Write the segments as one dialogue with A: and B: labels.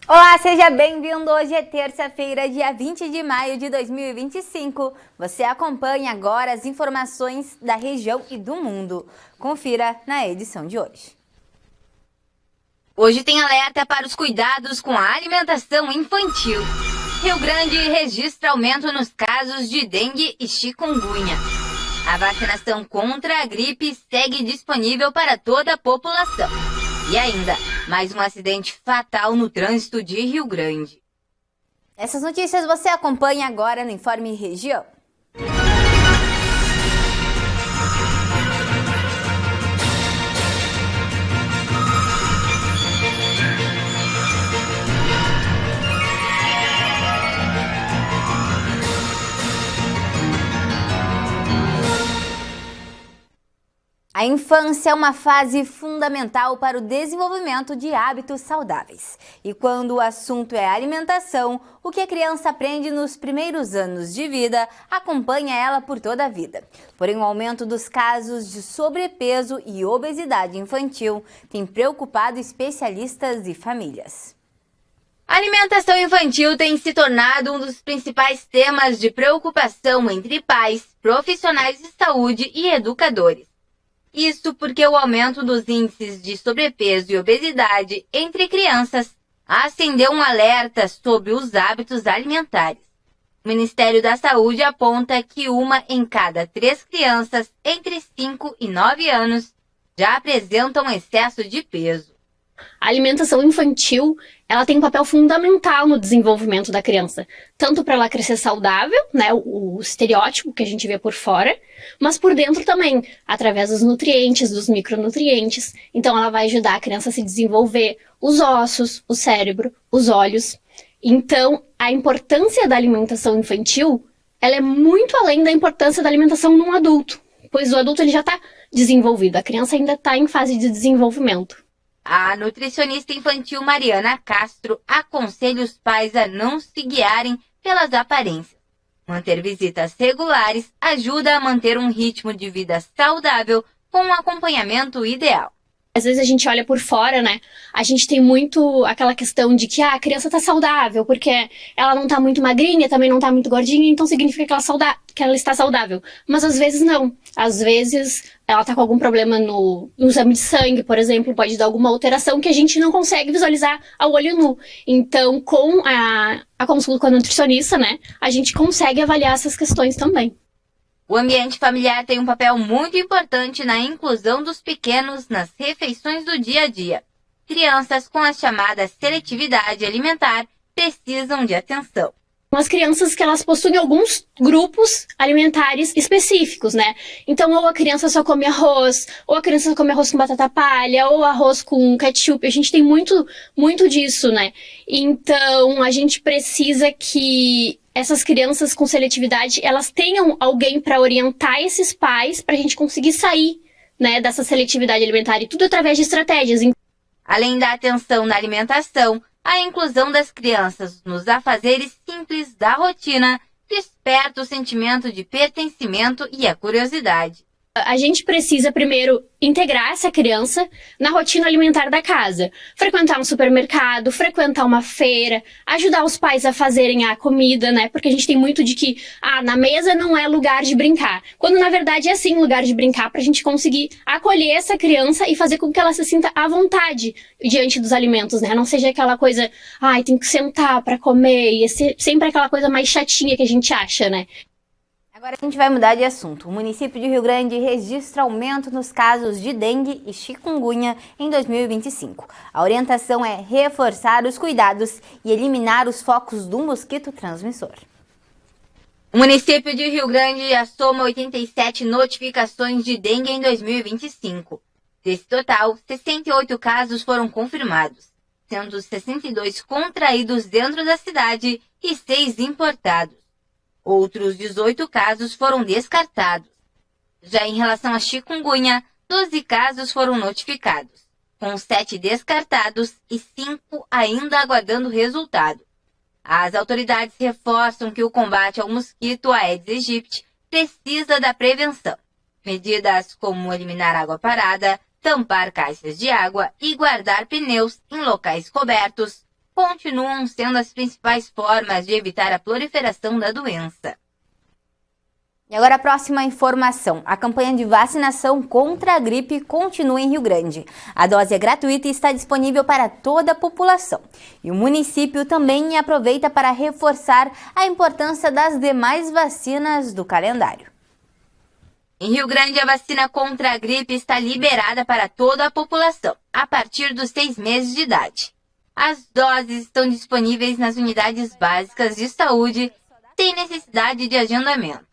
A: Olá, seja bem-vindo! Hoje é terça-feira, dia 20 de maio de 2025. Você acompanha agora as informações da região e do mundo. Confira na edição de hoje. Hoje tem alerta para os cuidados com a alimentação infantil. Rio Grande registra aumento nos casos de dengue e chikungunya. A vacinação contra a gripe segue disponível para toda a população. E ainda, mais um acidente fatal no trânsito de Rio Grande. Essas notícias você acompanha agora no Informe Região. A infância é uma fase fundamental para o desenvolvimento de hábitos saudáveis. E quando o assunto é alimentação, o que a criança aprende nos primeiros anos de vida acompanha ela por toda a vida. Porém, o aumento dos casos de sobrepeso e obesidade infantil tem preocupado especialistas e famílias. A alimentação infantil tem se tornado um dos principais temas de preocupação entre pais, profissionais de saúde e educadores. Isso porque o aumento dos índices de sobrepeso e obesidade entre crianças acendeu um alerta sobre os hábitos alimentares. O Ministério da Saúde aponta que 1 em cada 3 crianças entre 5 e 9 anos já apresentam excesso de peso.
B: A alimentação infantil, ela tem um papel fundamental no desenvolvimento da criança, tanto para ela crescer saudável, né, o estereótipo que a gente vê por fora, mas por dentro também, através dos nutrientes, dos micronutrientes. Então ela vai ajudar a criança a se desenvolver os ossos, o cérebro, os olhos. Então a importância da alimentação infantil, ela é muito além da importância da alimentação num adulto, pois o adulto ele já está desenvolvido, a criança ainda está em fase de desenvolvimento.
A: A nutricionista infantil Mariana Castro aconselha os pais a não se guiarem pelas aparências. Manter visitas regulares ajuda a manter um ritmo de vida saudável com um acompanhamento ideal.
B: Às vezes a gente olha por fora, né? A gente tem muito aquela questão de que a criança tá saudável, porque ela não tá muito magrinha, também não tá muito gordinha, então significa que ela está saudável. Mas às vezes não. Às vezes ela tá com algum problema no exame de sangue, por exemplo, pode dar alguma alteração que a gente não consegue visualizar ao olho nu. Então, com a consulta com a nutricionista, né, a gente consegue avaliar essas questões também.
A: O ambiente familiar tem um papel muito importante na inclusão dos pequenos nas refeições do dia a dia. Crianças com a chamada seletividade alimentar precisam de atenção.
B: As crianças que elas possuem alguns grupos alimentares específicos, né? Então, ou a criança só come arroz, ou a criança só come arroz com batata palha, ou arroz com ketchup. A gente tem muito disso, né? Então, a gente precisa que essas crianças com seletividade, elas tenham alguém para orientar esses pais para a gente conseguir sair, né, dessa seletividade alimentar, e tudo através de estratégias.
A: Além da atenção na alimentação, a inclusão das crianças nos afazeres simples da rotina desperta o sentimento de pertencimento e a curiosidade.
B: A gente precisa primeiro integrar essa criança na rotina alimentar da casa. Frequentar um supermercado, frequentar uma feira, ajudar os pais a fazerem a comida, né? Porque a gente tem muito de que, na mesa não é lugar de brincar. Quando na verdade é sim lugar de brincar pra gente conseguir acolher essa criança e fazer com que ela se sinta à vontade diante dos alimentos, né? Não seja aquela coisa, tem que sentar pra comer, e sempre aquela coisa mais chatinha que a gente acha, né?
A: Agora a gente vai mudar de assunto. O município de Rio Grande registra aumento nos casos de dengue e chikungunya em 2025. A orientação é reforçar os cuidados e eliminar os focos do mosquito transmissor. O município de Rio Grande já soma 87 notificações de dengue em 2025. Desse total, 68 casos foram confirmados, sendo 62 contraídos dentro da cidade e 6 importados. Outros 18 casos foram descartados. Já em relação à chikungunya, 12 casos foram notificados, com 7 descartados e 5 ainda aguardando resultado. As autoridades reforçam que o combate ao mosquito Aedes aegypti precisa da prevenção. Medidas como eliminar água parada, tampar caixas de água e guardar pneus em locais cobertos continuam sendo as principais formas de evitar a proliferação da doença. E agora a próxima informação. A campanha de vacinação contra a gripe continua em Rio Grande. A dose é gratuita e está disponível para toda a população. E o município também aproveita para reforçar a importância das demais vacinas do calendário. Em Rio Grande, a vacina contra a gripe está liberada para toda a população, a partir dos 6 meses de idade. As doses estão disponíveis nas unidades básicas de saúde, sem necessidade de agendamento.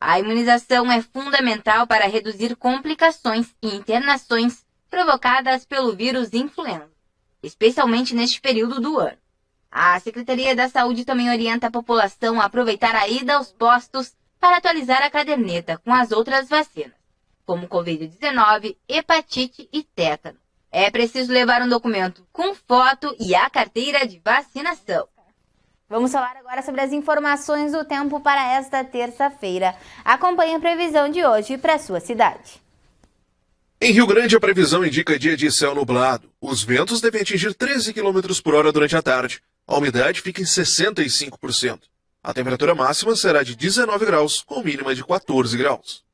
A: A imunização é fundamental para reduzir complicações e internações provocadas pelo vírus influenza, especialmente neste período do ano. A Secretaria da Saúde também orienta a população a aproveitar a ida aos postos para atualizar a caderneta com as outras vacinas, como Covid-19, hepatite e tétano. É preciso levar um documento com foto e a carteira de vacinação. Vamos falar agora sobre as informações do tempo para esta terça-feira. Acompanhe a previsão de hoje para a sua cidade.
C: Em Rio Grande, a previsão indica dia de céu nublado. Os ventos devem atingir 13 km por hora durante a tarde. A umidade fica em 65%. A temperatura máxima será de 19 graus, com mínima de 14 graus.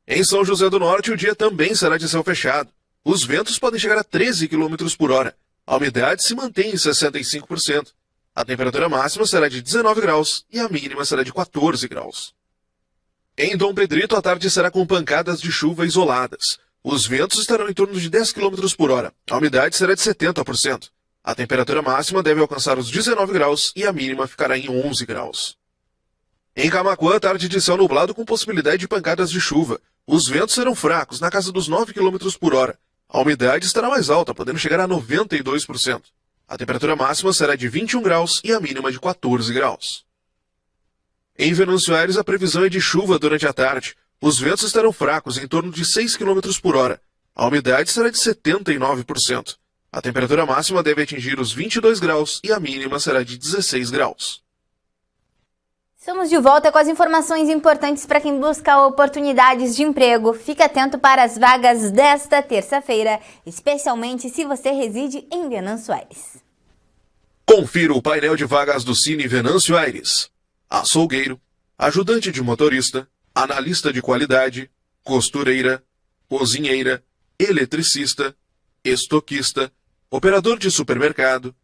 C: Em São José do Norte, o dia também será de céu fechado. Os ventos podem chegar a 13 km por hora. A umidade se mantém em 65%. A temperatura máxima será de 19 graus e a mínima será de 14 graus. Em Dom Pedrito, a tarde será com pancadas de chuva isoladas. Os ventos estarão em torno de 10 km por hora. A umidade será de 70%. A temperatura máxima deve alcançar os 19 graus e a mínima ficará em 11 graus. Em Camaquã, a tarde de céu nublado com possibilidade de pancadas de chuva. Os ventos serão fracos, na casa dos 9 km por hora. A umidade estará mais alta, podendo chegar a 92%. A temperatura máxima será de 21 graus e a mínima de 14 graus. Em Venâncio Aires, a previsão é de chuva durante a tarde. Os ventos estarão fracos, em torno de 6 km por hora. A umidade será de 79%. A temperatura máxima deve atingir os 22 graus e a mínima será de 16 graus.
A: Estamos de volta com as informações importantes para quem busca oportunidades de emprego. Fique atento para as vagas desta terça-feira, especialmente se você reside em Venâncio Aires.
C: Confira o painel de vagas do Cine Venâncio Aires. Açougueiro, ajudante de motorista, analista de qualidade, costureira, cozinheira, eletricista, estoquista, operador de supermercado,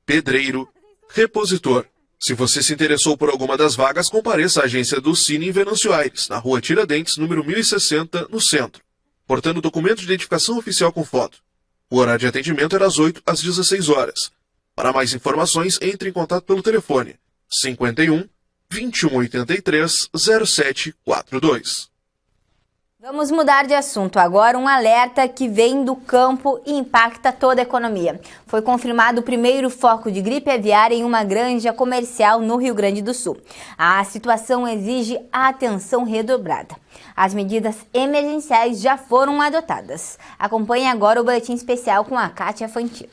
C: pedreiro, repositor. Se você se interessou por alguma das vagas, compareça à agência do Cine em Venâncio Aires, na rua Tiradentes, número 1060, no centro, portando documento de identificação oficial com foto. O horário de atendimento é das 8 às 16 horas. Para mais informações, entre em contato pelo telefone 51 2183 0742.
A: Vamos mudar de assunto agora. Um alerta que vem do campo e impacta toda a economia. Foi confirmado o primeiro foco de gripe aviária em uma granja comercial no Rio Grande do Sul. A situação exige atenção redobrada. As medidas emergenciais já foram adotadas. Acompanhe agora o boletim especial com a Kátia Fantil.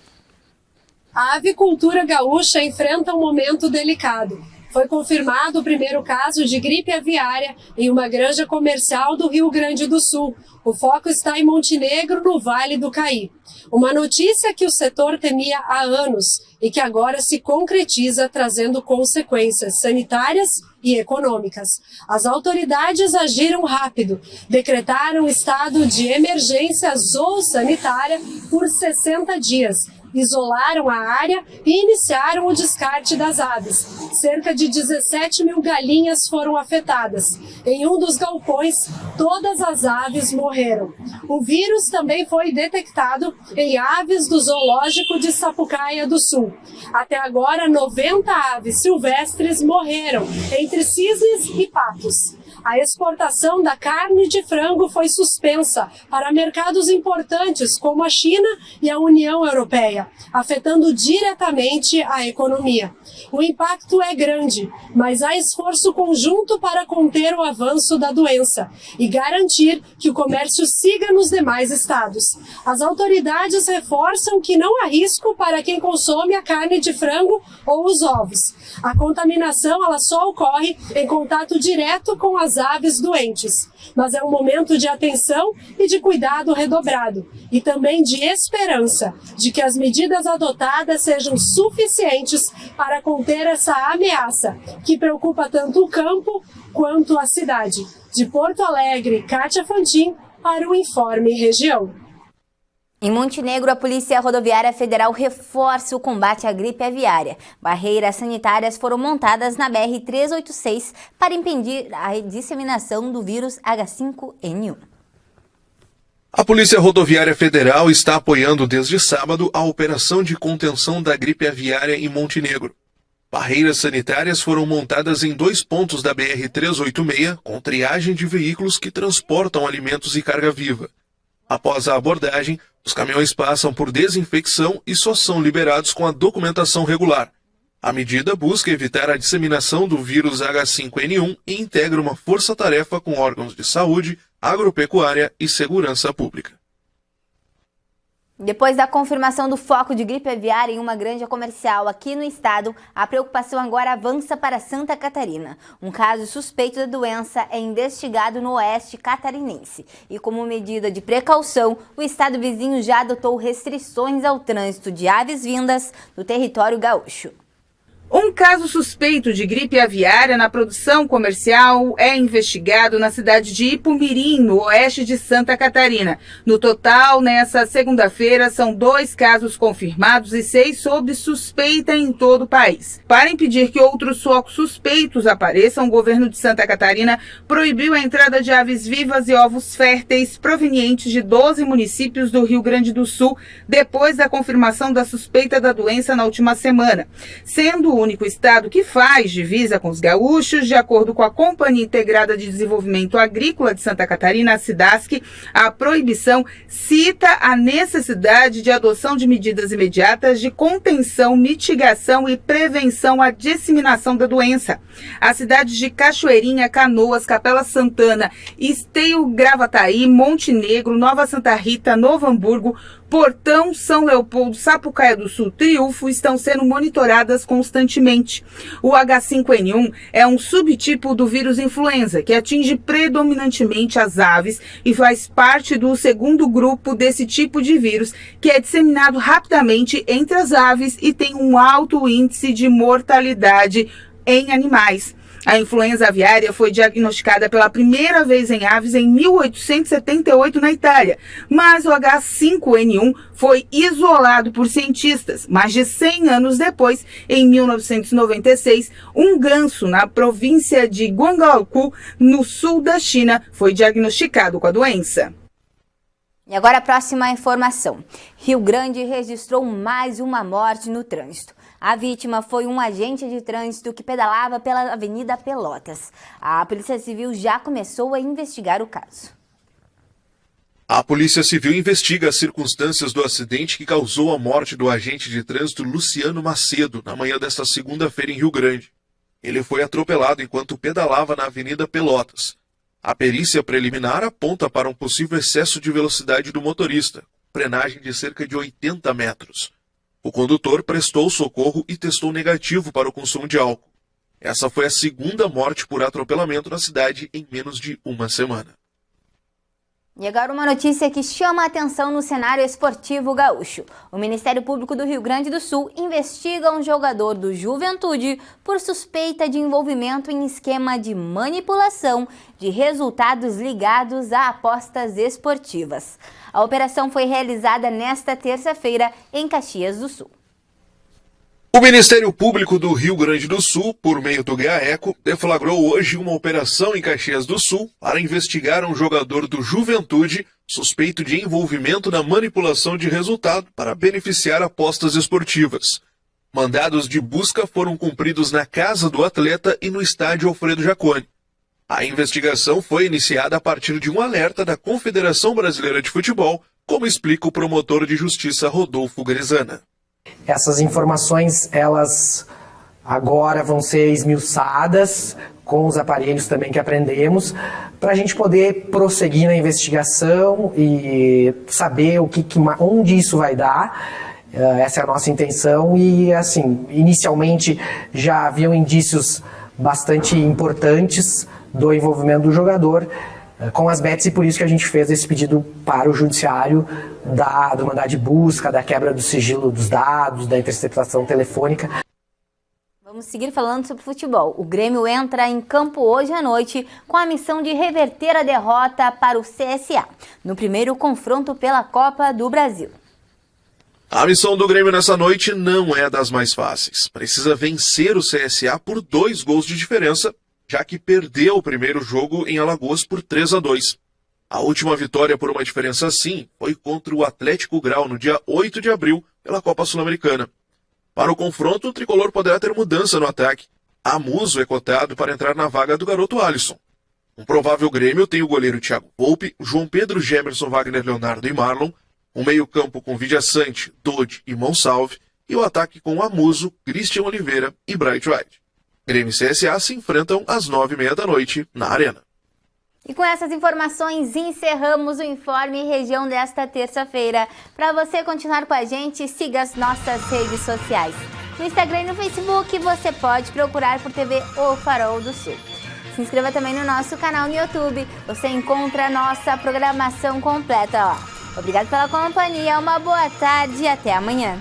D: A avicultura gaúcha enfrenta um momento delicado. Foi confirmado o primeiro caso de gripe aviária em uma granja comercial do Rio Grande do Sul. O foco está em Montenegro, no Vale do Caí. Uma notícia que o setor temia há anos e que agora se concretiza, trazendo consequências sanitárias e econômicas. As autoridades agiram rápido, decretaram estado de emergência zoossanitária por 60 dias. Isolaram a área e iniciaram o descarte das aves. Cerca de 17 mil galinhas foram afetadas. Em um dos galpões, todas as aves morreram. O vírus também foi detectado em aves do zoológico de Sapucaia do Sul. Até agora, 90 aves silvestres morreram, entre cisnes e patos. A exportação da carne de frango foi suspensa para mercados importantes como a China e a União Europeia, afetando diretamente a economia. O impacto é grande, mas há esforço conjunto para conter o avanço da doença e garantir que o comércio siga nos demais estados. As autoridades reforçam que não há risco para quem consome a carne de frango ou os ovos. A contaminação ela só ocorre em contato direto com as as aves doentes. Mas é um momento de atenção e de cuidado redobrado, e também de esperança de que as medidas adotadas sejam suficientes para conter essa ameaça, que preocupa tanto o campo quanto a cidade. De Porto Alegre, Kátia Fantin, para o Informe Região.
A: Em Montenegro, a Polícia Rodoviária Federal reforça o combate à gripe aviária. Barreiras sanitárias foram montadas na BR-386 para impedir a disseminação do vírus H5N1.
C: A Polícia Rodoviária Federal está apoiando desde sábado a operação de contenção da gripe aviária em Montenegro. Barreiras sanitárias foram montadas em 2 pontos da BR-386 com triagem de veículos que transportam alimentos e carga viva. Após a abordagem, os caminhões passam por desinfecção e só são liberados com a documentação regular. A medida busca evitar a disseminação do vírus H5N1 e integra uma força-tarefa com órgãos de saúde, agropecuária e segurança pública.
A: Depois da confirmação do foco de gripe aviária em uma granja comercial aqui no estado, a preocupação agora avança para Santa Catarina. Um caso suspeito da doença é investigado no oeste catarinense. E como medida de precaução, o estado vizinho já adotou restrições ao trânsito de aves vindas do território gaúcho.
E: Um caso suspeito de gripe aviária na produção comercial é investigado na cidade de Ipumirim, no oeste de Santa Catarina. No total, nessa segunda-feira, são 2 casos confirmados e 6 sob suspeita em todo o país. Para impedir que outros focos suspeitos apareçam, o governo de Santa Catarina proibiu a entrada de aves vivas e ovos férteis provenientes de 12 municípios do Rio Grande do Sul, depois da confirmação da suspeita da doença na última semana. Sendo o único estado que faz divisa com os gaúchos, de acordo com a Companhia Integrada de Desenvolvimento Agrícola de Santa Catarina, a SIDASC, a proibição cita a necessidade de adoção de medidas imediatas de contenção, mitigação e prevenção à disseminação da doença. As cidades de Cachoeirinha, Canoas, Capela Santana, Esteio, Gravataí, Montenegro, Nova Santa Rita, Novo Hamburgo, Portão, São Leopoldo, Sapucaia do Sul, Triunfo estão sendo monitoradas constantemente. O H5N1 é um subtipo do vírus influenza que atinge predominantemente as aves e faz parte do segundo grupo desse tipo de vírus, que é disseminado rapidamente entre as aves e tem um alto índice de mortalidade em animais. A influenza aviária foi diagnosticada pela primeira vez em aves em 1878 na Itália, mas o H5N1 foi isolado por cientistas. Mais de 100 anos depois, em 1996, um ganso na província de Guangzhou, no sul da China, foi diagnosticado com a doença.
A: E agora a próxima informação. Rio Grande registrou mais uma morte no trânsito. A vítima foi um agente de trânsito que pedalava pela Avenida Pelotas. A Polícia Civil já começou a investigar o caso.
C: A Polícia Civil investiga as circunstâncias do acidente que causou a morte do agente de trânsito Luciano Macedo na manhã desta segunda-feira em Rio Grande. Ele foi atropelado enquanto pedalava na Avenida Pelotas. A perícia preliminar aponta para um possível excesso de velocidade do motorista, frenagem de cerca de 80 metros. O condutor prestou socorro e testou negativo para o consumo de álcool. Essa foi a segunda morte por atropelamento na cidade em menos de uma semana.
A: E agora uma notícia que chama a atenção no cenário esportivo gaúcho. O Ministério Público do Rio Grande do Sul investiga um jogador do Juventude por suspeita de envolvimento em esquema de manipulação de resultados ligados a apostas esportivas. A operação foi realizada nesta terça-feira em Caxias do Sul.
C: O Ministério Público do Rio Grande do Sul, por meio do GAECO, deflagrou hoje uma operação em Caxias do Sul para investigar um jogador do Juventude suspeito de envolvimento na manipulação de resultado para beneficiar apostas esportivas. Mandados de busca foram cumpridos na casa do atleta e no estádio Alfredo Jaconi. A investigação foi iniciada a partir de um alerta da Confederação Brasileira de Futebol, como explica o promotor de justiça Rodolfo Gresana.
F: Essas informações, elas agora vão ser esmiuçadas com os aparelhos também que aprendemos, para a gente poder prosseguir na investigação e saber onde isso vai dar. Essa é a nossa intenção e, assim, inicialmente já haviam indícios bastante importantes do envolvimento do jogador com as bets, e por isso que a gente fez esse pedido para o judiciário do mandado de busca, da quebra do sigilo dos dados, da interceptação telefônica.
A: Vamos seguir falando sobre futebol. O Grêmio entra em campo hoje à noite com a missão de reverter a derrota para o CSA, no primeiro confronto pela Copa do Brasil.
C: A missão do Grêmio nessa noite não é das mais fáceis. Precisa vencer o CSA por 2 gols de diferença, já que perdeu o primeiro jogo em Alagoas por 3-2. A última vitória por uma diferença assim foi contra o Atlético Grau no dia 8 de abril pela Copa Sul-Americana. Para o confronto, o tricolor poderá ter mudança no ataque. Amuso é cotado para entrar na vaga do garoto Alisson. Um provável Grêmio tem o goleiro Thiago Volpe, João Pedro, Gemerson, Wagner, Leonardo e Marlon, um meio-campo com Vidia Sante, Dodi e Monsalve, e o ataque com Amuso, Christian Oliveira e Bright White. Grêmio e CSA se enfrentam às 9h30 da noite na Arena.
A: E com essas informações encerramos o Informe Região desta terça-feira. Para você continuar com a gente, siga as nossas redes sociais. No Instagram e no Facebook você pode procurar por TV O Farol do Sul. Se inscreva também no nosso canal no YouTube. Você encontra a nossa programação completa lá. Obrigado pela companhia, uma boa tarde e até amanhã.